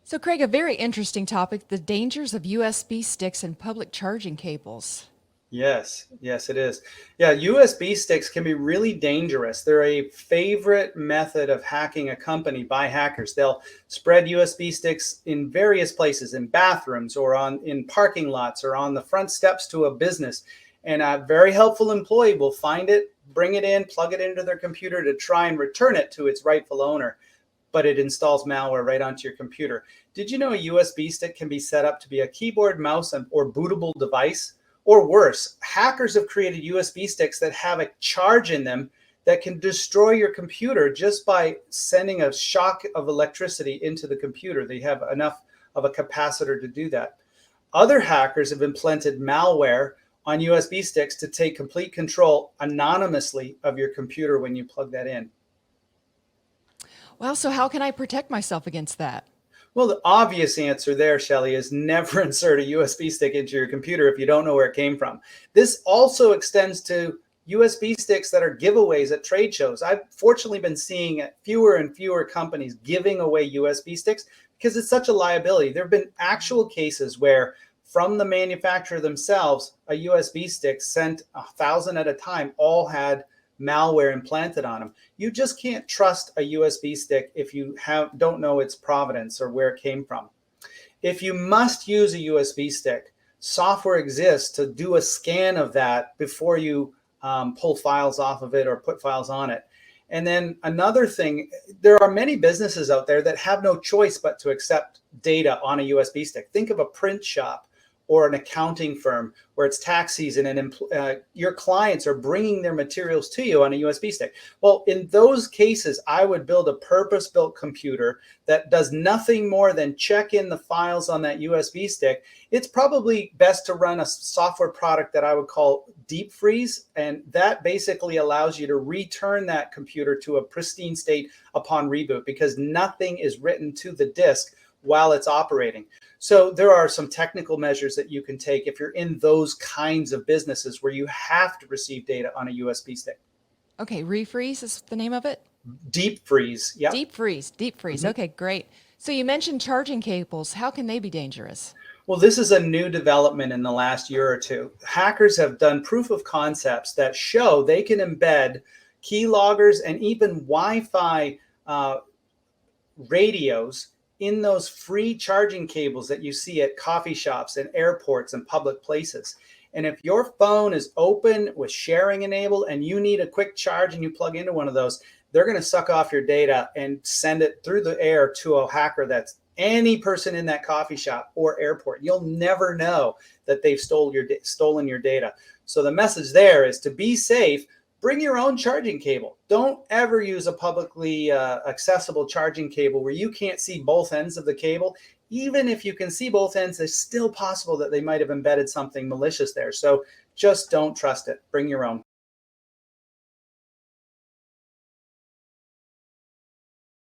So, Craig, a very interesting topic, the dangers of USB sticks and public charging cables. Yes, it is. Yeah, USB sticks can be really dangerous. They're a favorite method of hacking a company by hackers. They'll spread USB sticks in various places, in bathrooms or on in parking lots or on the front steps to a business. And a very helpful employee will find it, bring it in, plug it into their computer to try and return it to its rightful owner. But it installs malware right onto your computer. Did you know a USB stick can be set up to be a keyboard, mouse, or bootable device? Or worse, hackers have created USB sticks that have a charge in them that can destroy your computer just by sending a shock of electricity into the computer. They have enough of a capacitor to do that. Other hackers have implanted malware on USB sticks to take complete control anonymously of your computer when you plug that in. Well, so how can I protect myself against that? Well, the obvious answer there, Shelley, is never insert a USB stick into your computer if you don't know where it came from. This also extends to USB sticks that are giveaways at trade shows. I've fortunately been seeing fewer and fewer companies giving away USB sticks because it's such a liability. There have been actual cases where from the manufacturer themselves, a USB stick sent 1,000 at a time all had malware implanted on them. You just can't trust a USB stick if you don't know its provenance or where it came from. If you must use a USB stick, software exists to do a scan of that before you pull files off of it or put files on it. And then another thing, there are many businesses out there that have no choice but to accept data on a USB stick. Think of a print shop or an accounting firm where it's tax season and your clients are bringing their materials to you on a USB stick. Well, in those cases, I would build a purpose-built computer that does nothing more than check in the files on that USB stick. It's probably best to run a software product that I would call deep freeze, and that basically allows you to return that computer to a pristine state upon reboot because nothing is written to the disk while it's operating. So there are some technical measures that you can take if you're in those kinds of businesses where you have to receive data on a USB stick. Okay, refreeze is the name of it? Deep freeze. Yep. Deep freeze, deep freeze. Mhm. Okay, great. So you mentioned charging cables. How can they be dangerous? Well, this is a new development in the last year or two. Hackers have done proof of concepts that show they can embed keyloggers and even Wi-Fi radios in those free charging cables that you see at coffee shops and airports and public places. And if your phone is open with sharing enabled and you need a quick charge and you plug into one of those, they're going to suck off your data and send it through the air to a hacker that's any person in that coffee shop or airport. You'll never know that they've stolen your data. So the message there is to be safe. Bring your own charging cable. Don't ever use a publicly accessible charging cable where you can't see both ends of the cable. Even if you can see both ends, it's still possible that they might have embedded something malicious there. So just don't trust it. Bring your own.